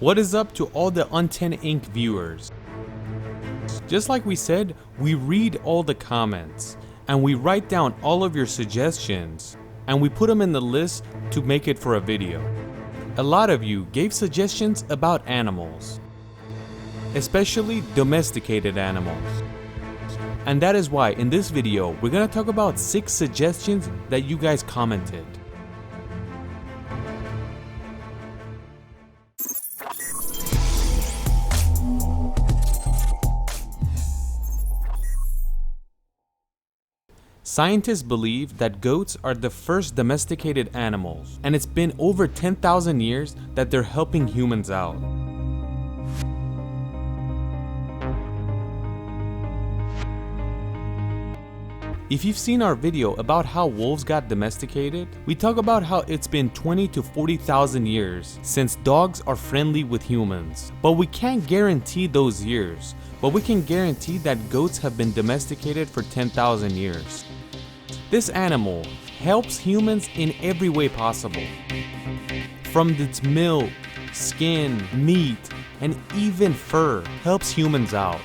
What is up to all the Unten Inc. viewers? Just like we said, we read all the comments and we write down all of your suggestions and we put them in the list to make it for a video. A lot of you gave suggestions about animals, especially domesticated animals. And that is why in this video, we're gonna talk about 6 suggestions that you guys commented. Scientists believe that goats are the first domesticated animals, and it's been over 10,000 years that they're helping humans out. If you've seen our video about how wolves got domesticated, we talk about how it's been 20 to 40,000 years since dogs are friendly with humans. But we can't guarantee those years, but we can guarantee that goats have been domesticated for 10,000 years. This animal helps humans in every way possible. From its milk, skin, meat, and even fur helps humans out.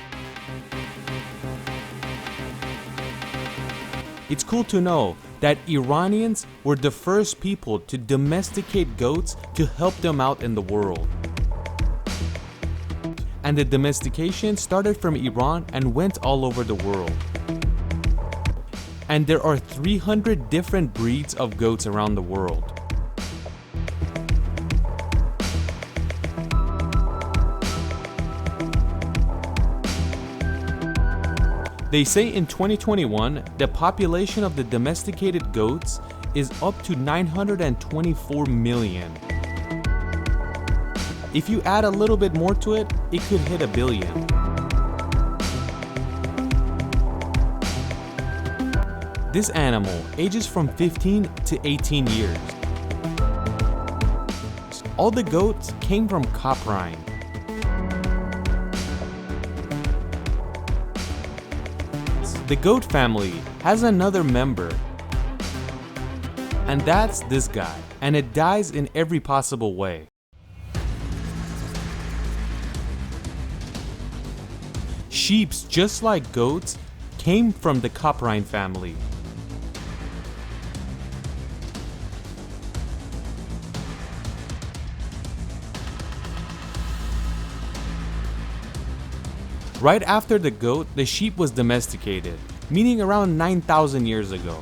It's cool to know that Iranians were the first people to domesticate goats to help them out in the world. And the domestication started from Iran and went all over the world. And there are 300 different breeds of goats around the world. They say in 2021, the population of the domesticated goats is up to 924 million. If you add a little bit more to it, it could hit 1 billion. This animal ages from 15 to 18 years. All the goats came from Coprine. The goat family has another member, and that's this guy, and it dies in every possible way. Sheeps, just like goats, came from the Coprine family. Right after the goat, the sheep was domesticated, meaning around 9,000 years ago.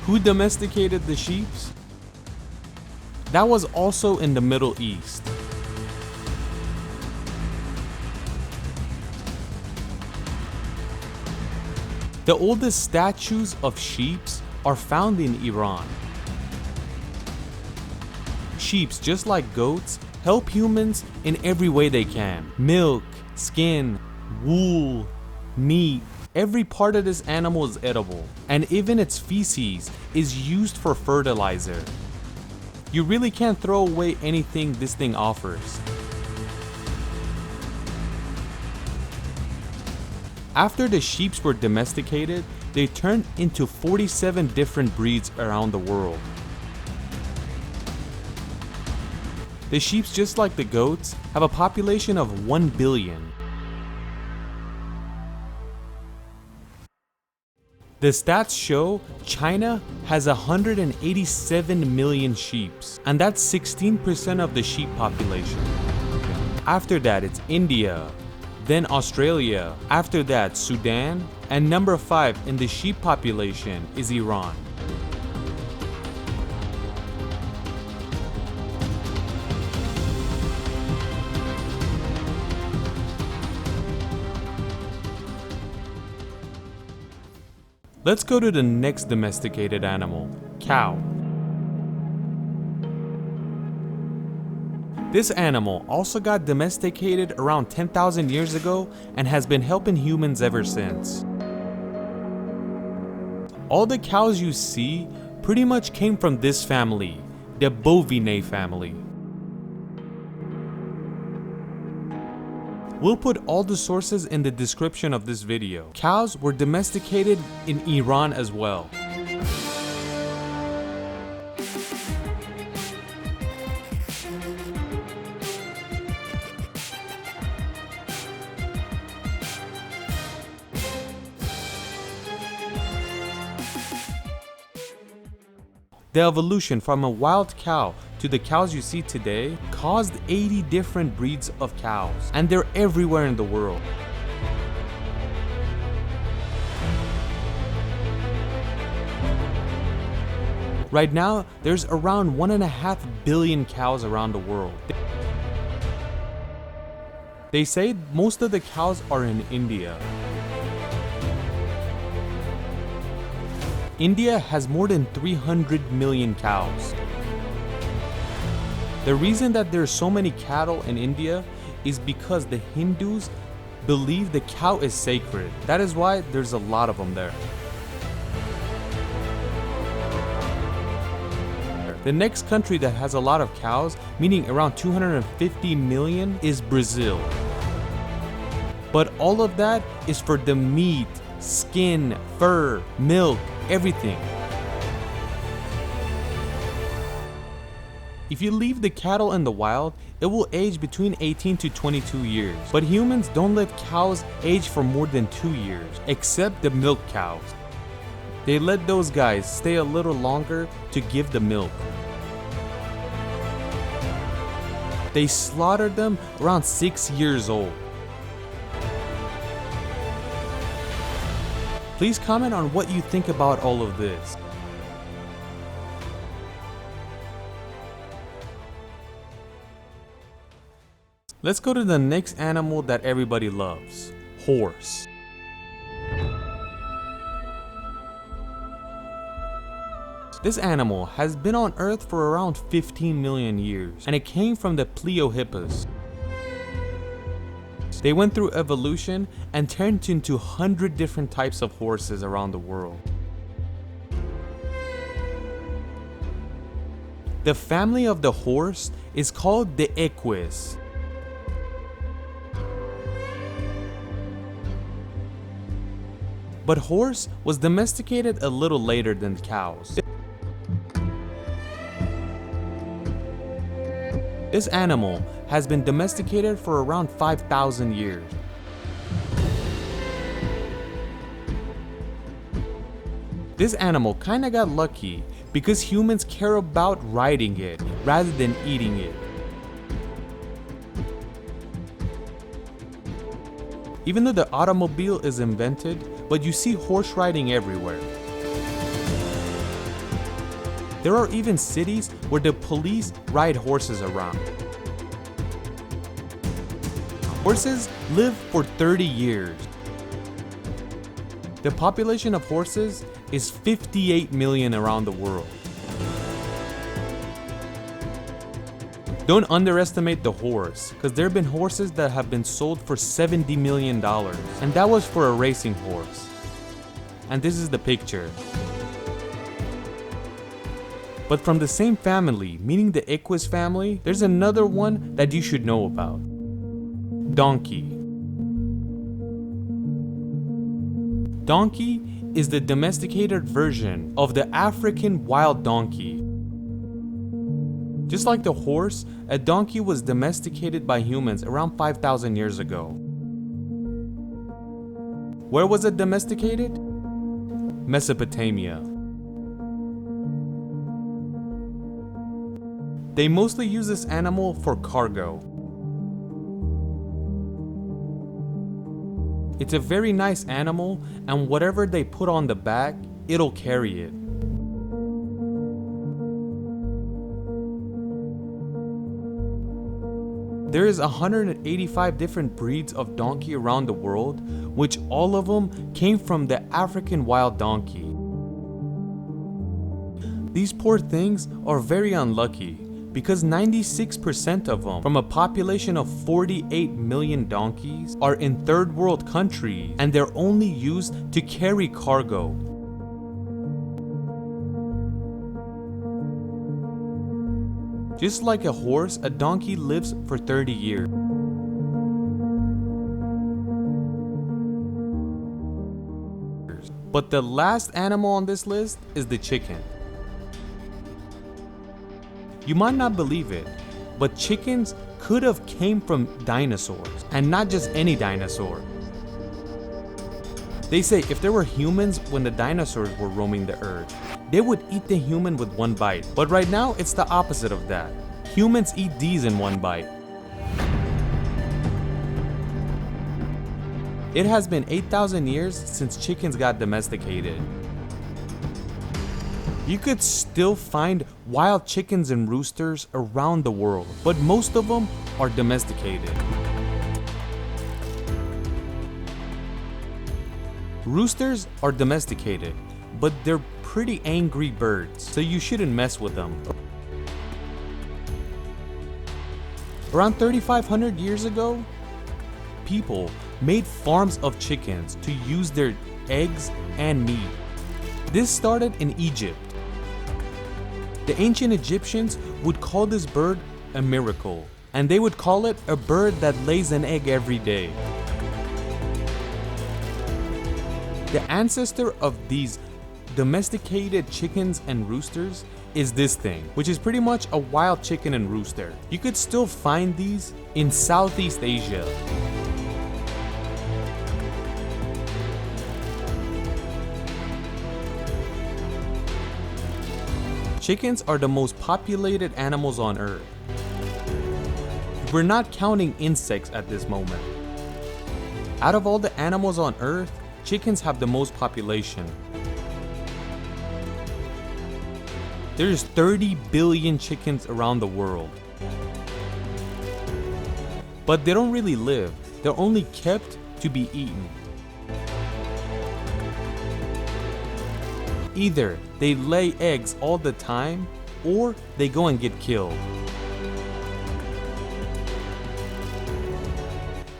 Who domesticated the sheep? That was also in the Middle East. The oldest statues of sheep are found in Iran. Sheep, just like goats, help humans in every way they can. Milk, skin, wool, meat, every part of this animal is edible, and even its feces is used for fertilizer. You really can't throw away anything this thing offers. After the sheep were domesticated, they turned into 47 different breeds around the world. The sheep, just like the goats, have a population of 1 billion. The stats show China has 187 million sheep, and that's 16% of the sheep population. After that, it's India, then Australia, after that Sudan, and number 5 in the sheep population is Iran. Let's go to the next domesticated animal, cow. This animal also got domesticated around 10,000 years ago and has been helping humans ever since. All the cows you see pretty much came from this family, the Bovinae family. We'll put all the sources in the description of this video. Cows were domesticated in Iran as well. The evolution from a wild cow to the cows you see today caused 80 different breeds of cows, and they're everywhere in the world. Right now, there's around 1.5 billion cows around the world. They say most of the cows are in India. India has more than 300 million cows. The reason that there's so many cattle in India is because the Hindus believe the cow is sacred. That is why there's a lot of them there. The next country that has a lot of cows, meaning around 250 million, is Brazil. But all of that is for the meat, skin, fur, milk, everything. If you leave the cattle in the wild, it will age between 18 to 22 years. But humans don't let cows age for more than 2 years, except the milk cows. They let those guys stay a little longer to give the milk. They slaughtered them around 6 years old. Please comment on what you think about all of this. Let's go to the next animal that everybody loves, horse. This animal has been on Earth for around 15 million years, and it came from the Pleiohippus. They went through evolution and turned into 100 different types of horses around the world. The family of the horse is called the Equus. But horse was domesticated a little later than cows. This animal has been domesticated for around 5,000 years. This animal kinda got lucky because humans care about riding it rather than eating it. Even though the automobile is invented, but you see horse riding everywhere. There are even cities where the police ride horses around. Horses live for 30 years. The population of horses is 58 million around the world. Don't underestimate the horse, because there have been horses that have been sold for $70 million, and that was for a racing horse. And this is the picture. But from the same family, meaning the Equus family, there's another one that you should know about. Donkey. Donkey is the domesticated version of the African wild donkey. Just like the horse, a donkey was domesticated by humans around 5,000 years ago. Where was it domesticated? Mesopotamia. They mostly use this animal for cargo. It's a very nice animal, and whatever they put on the back, it'll carry it. There is 185 different breeds of donkey around the world, which all of them came from the African wild donkey. These poor things are very unlucky, because 96% of them, from a population of 48 million donkeys, are in third world countries, and they're only used to carry cargo. Just like a horse, a donkey lives for 30 years. But the last animal on this list is the chicken. You might not believe it, but chickens could have came from dinosaurs, and not just any dinosaur. They say if there were humans when the dinosaurs were roaming the earth, they would eat the human with one bite. But right now, it's the opposite of that. Humans eat these in one bite. It has been 8,000 years since chickens got domesticated. You could still find wild chickens and roosters around the world, but most of them are domesticated. Roosters are domesticated, but they're pretty angry birds, so you shouldn't mess with them. Around 3,500 years ago, people made farms of chickens to use their eggs and meat. This started in Egypt. The ancient Egyptians would call this bird a miracle, and they would call it a bird that lays an egg every day. The ancestor of these domesticated chickens and roosters is this thing, which is pretty much a wild chicken and rooster. You could still find these in Southeast Asia. Chickens are the most populated animals on Earth. We're not counting insects at this moment. Out of all the animals on Earth, chickens have the most population. There's 30 billion chickens around the world. But they don't really live. They're only kept to be eaten. Either they lay eggs all the time, or they go and get killed.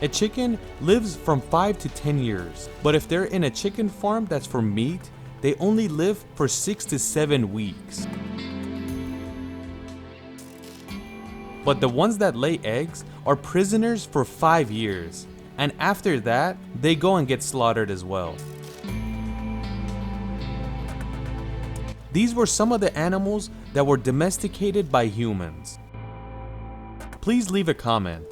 A chicken lives from 5 to 10 years, but if they're in a chicken farm that's for meat, they only live for 6 to 7 weeks. But the ones that lay eggs are prisoners for 5 years, and after that, they go and get slaughtered as well. These were some of the animals that were domesticated by humans. Please leave a comment.